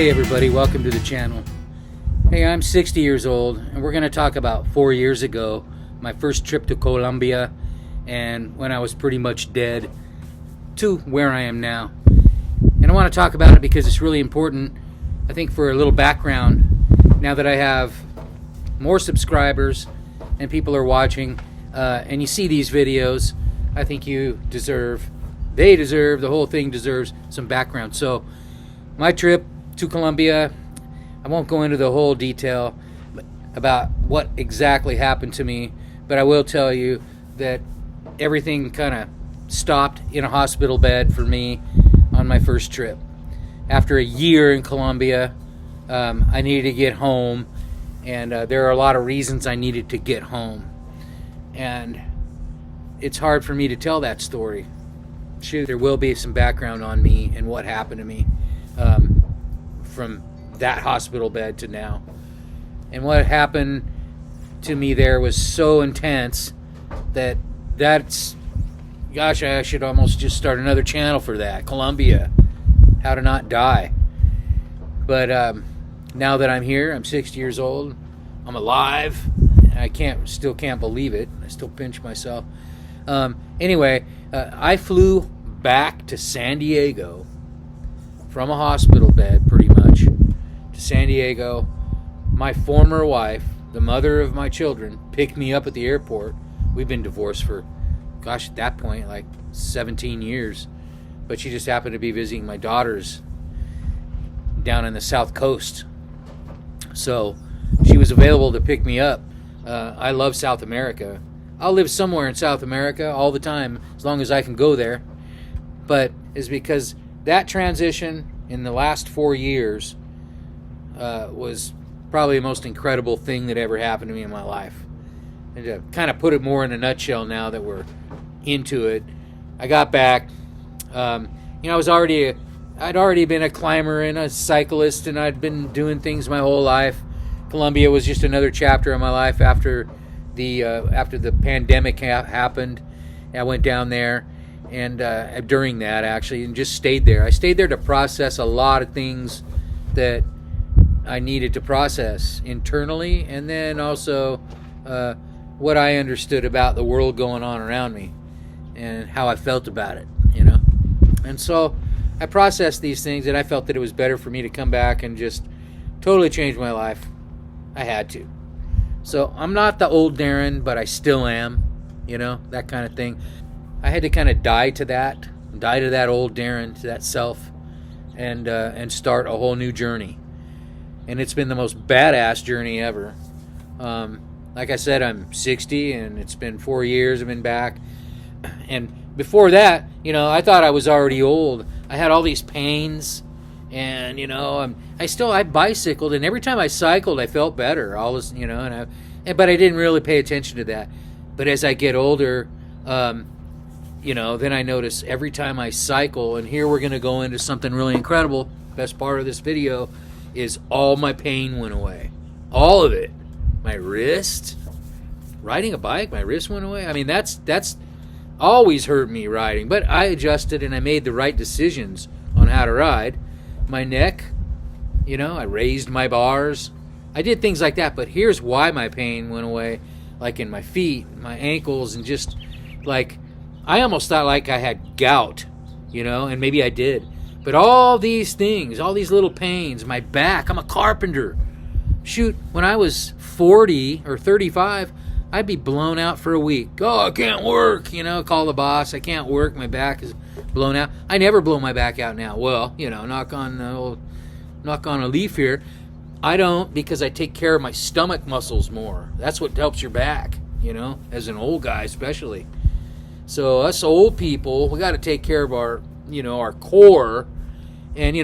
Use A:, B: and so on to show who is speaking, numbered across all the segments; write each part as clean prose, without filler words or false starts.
A: Hey everybody, welcome to the channel. Hey, I'm 60 years old and we're going to talk about 4 years ago, my first trip to Colombia, and when I was pretty much dead, to where I am now. And I want to talk about it because it's really important, I think, for a little background. Now that I have more subscribers and people are watching, and you see these videos, I think the whole thing deserves some background. So my trip to Colombia, I won't go into the whole detail about what exactly happened to me, but I will tell you that everything kind of stopped in a hospital bed for me on my first trip. After a year in Colombia, I needed to get home, and there are a lot of reasons I needed to get home. And it's hard for me to tell that story. There will be some background on me and what happened to me from that hospital bed to now. And what happened to me there was so intense that's gosh, I should almost just start another channel for that. Colombia, how to not die. But now that I'm here, I'm 60 years old, I'm alive. I still can't believe it. I still pinch myself. Anyway, I flew back to San Diego from a hospital bed, pretty much, to San Diego. My former wife, the mother of my children, picked me up at the airport. We've been divorced for, gosh, at that point, like 17 years. But she just happened to be visiting my daughters down in the South Coast. So she was available to pick me up. I love South America. I'll live somewhere in South America all the time, as long as I can go there. But it's because that transition in the last 4 years was probably the most incredible thing that ever happened to me in my life. And to kind of put it more in a nutshell now that we're into it, I got back. I'd already been a climber and a cyclist, and I'd been doing things my whole life. Colombia was just another chapter of my life after the pandemic happened. I went down there, and during that, actually, and just stayed there. I stayed there to process a lot of things that I needed to process internally, and then also what I understood about the world going on around me and how I felt about it, And so I processed these things, and I felt that it was better for me to come back and just totally change my life. I had to. So I'm not the old Darren, but I still am, that kind of thing. I had to kind of die to that old Darren, to that self, and start a whole new journey. And it's been the most badass journey ever. Like I said, I'm 60, and it's been 4 years I've been back. And before that, I thought I was already old. I had all these pains, and I bicycled, and every time I cycled, I felt better. All this, but I didn't really pay attention to that. But as I get older, then I notice every time I cycle, and here we're going to go into something really incredible. Best part of this video is all my pain went away. All of it. My wrist. Riding a bike, my wrist went away. I mean, that's always hurt me riding. But I adjusted, and I made the right decisions on how to ride. My neck, I raised my bars. I did things like that. But here's why my pain went away. Like in my feet, my ankles, and just like, I almost thought like I had gout, and maybe I did. But all these things, all these little pains, my back, I'm a carpenter. Shoot, when I was 40 or 35, I'd be blown out for a week. Oh, I can't work, call the boss. I can't work, my back is blown out. I never blow my back out now. Well, knock on a leaf here. I don't, because I take care of my stomach muscles more. That's what helps your back, as an old guy especially. So us old people, we got to take care of our core. And,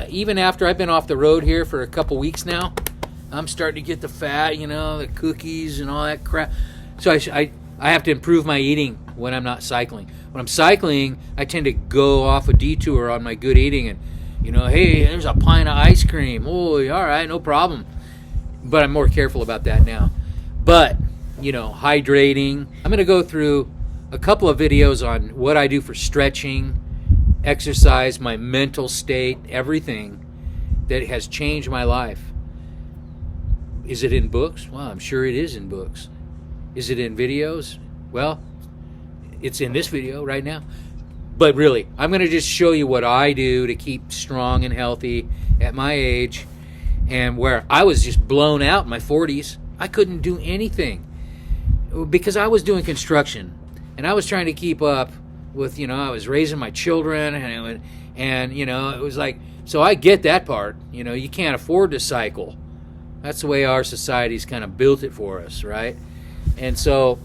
A: even after I've been off the road here for a couple weeks now, I'm starting to get the fat, the cookies and all that crap. So I have to improve my eating when I'm not cycling. When I'm cycling, I tend to go off a detour on my good eating and, hey, there's a pint of ice cream. Oh, all right, no problem. But I'm more careful about that now. But, hydrating. I'm going to go through a couple of videos on what I do for stretching, exercise, my mental state, everything. that has changed my life. Is it in books? Well, I'm sure it is in books. Is it in videos? Well, it's in this video right now. But really, I'm going to just show you what I do to keep strong and healthy at my age, and where I was just blown out in my 40s. I couldn't do anything because I was doing construction, and I was trying to keep up with, I was raising my children, and it was like, so I get that part. You can't afford to cycle. That's the way our society's kind of built it for us, right? And so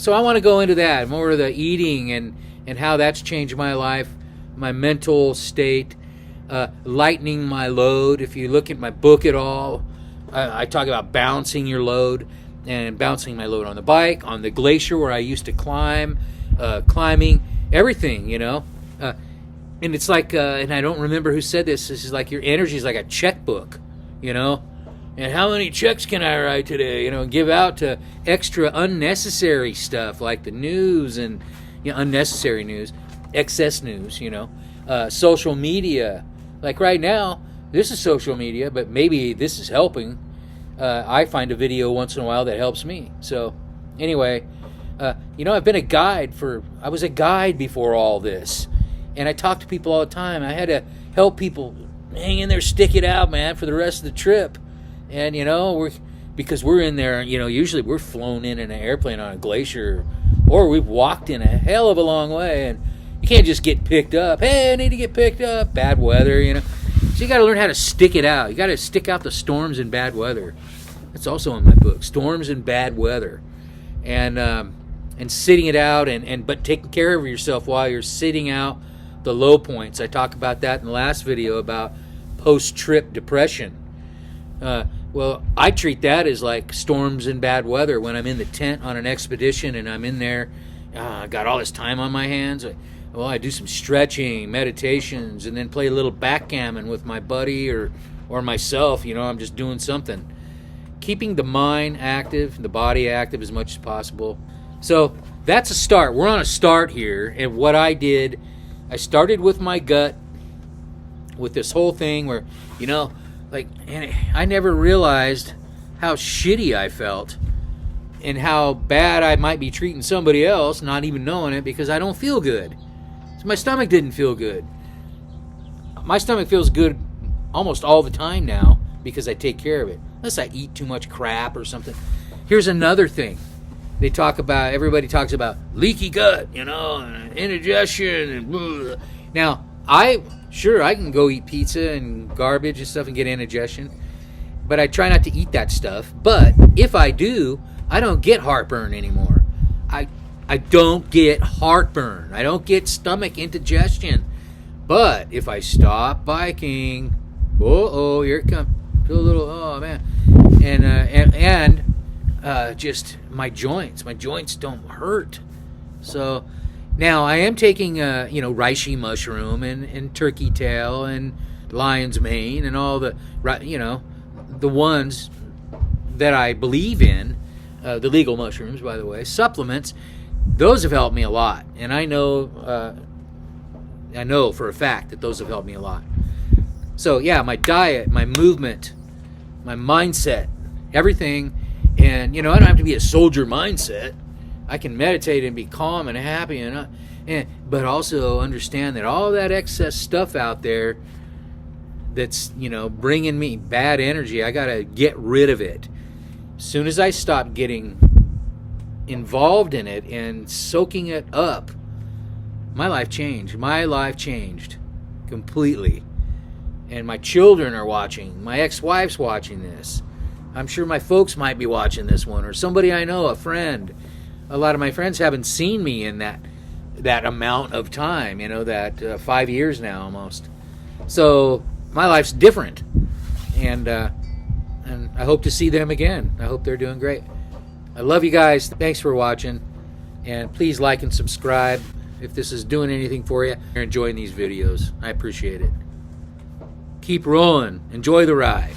A: I want to go into that, more of the eating and how that's changed my life, my mental state, lightening my load. If you look at my book at all, I talk about balancing your load, and balancing my load on the bike, on the glacier where I used to climb, climbing, everything, and it's like, and I don't remember who said this is like your energy is like a checkbook, and how many checks can I write today, give out to extra unnecessary stuff like the news and unnecessary news, excess news, social media. Like right now, this is social media, but maybe this is helping. I find a video once in a while that helps me. So anyway, I've been a guide I was a guide before all this, and I talk to people all the time. I had to help people hang in there, stick it out, man, for the rest of the trip. And because we're in there, usually we're flown in an airplane on a glacier, or we've walked in a hell of a long way, and you can't just get picked up. Hey, I need to get picked up. Bad weather, So you got to learn how to stick it out. You got to stick out the storms and bad weather. That's also in my book, Storms and Bad Weather, and sitting it out, but taking care of yourself while you're sitting out the low points. I talk about that in the last video about post-trip depression. Well, I treat that as like storms and bad weather when I'm in the tent on an expedition and I'm in there. I got all this time on my hands. I do some stretching, meditations, and then play a little backgammon with my buddy or myself. I'm just doing something. Keeping the mind active, the body active as much as possible. So that's a start. We're on a start here. And what I did, I started with my gut, with this whole thing where, and I never realized how shitty I felt and how bad I might be treating somebody else, not even knowing it, because I don't feel good. So my stomach didn't feel good. My stomach feels good almost all the time now because I take care of it, unless I eat too much crap or something. Here's another thing. Everybody talks about leaky gut, and indigestion, and blah. Now, I can go eat pizza and garbage and stuff and get indigestion, but I try not to eat that stuff. But if I do, I don't get heartburn anymore. I don't get heartburn. I don't get stomach indigestion. But if I stop biking, here it comes. Feel a little, oh man, and just my joints don't hurt. So now I am taking, reishi mushroom and turkey tail and lion's mane and all the, the ones that I believe in, the legal mushrooms, by the way, supplements. Those have helped me a lot, and I know for a fact that those have helped me a lot. So yeah, my diet, my movement, my mindset, everything, and I don't have to be a soldier mindset. I can meditate and be calm and happy, but also understand that all that excess stuff out there that's bringing me bad energy, I gotta get rid of it. As soon as I stop getting involved in it and soaking it up, my life changed. My life changed completely. And my children are watching. My ex-wife's watching this. I'm sure my folks might be watching this one, or somebody I know, a friend. A lot of my friends haven't seen me in that amount of time, that 5 years now almost. So my life's different, and I hope to see them again. I hope they're doing great. I love you guys. Thanks for watching, and please like and subscribe if this is doing anything for you. You're enjoying these videos. I appreciate it. Keep rolling. Enjoy the ride.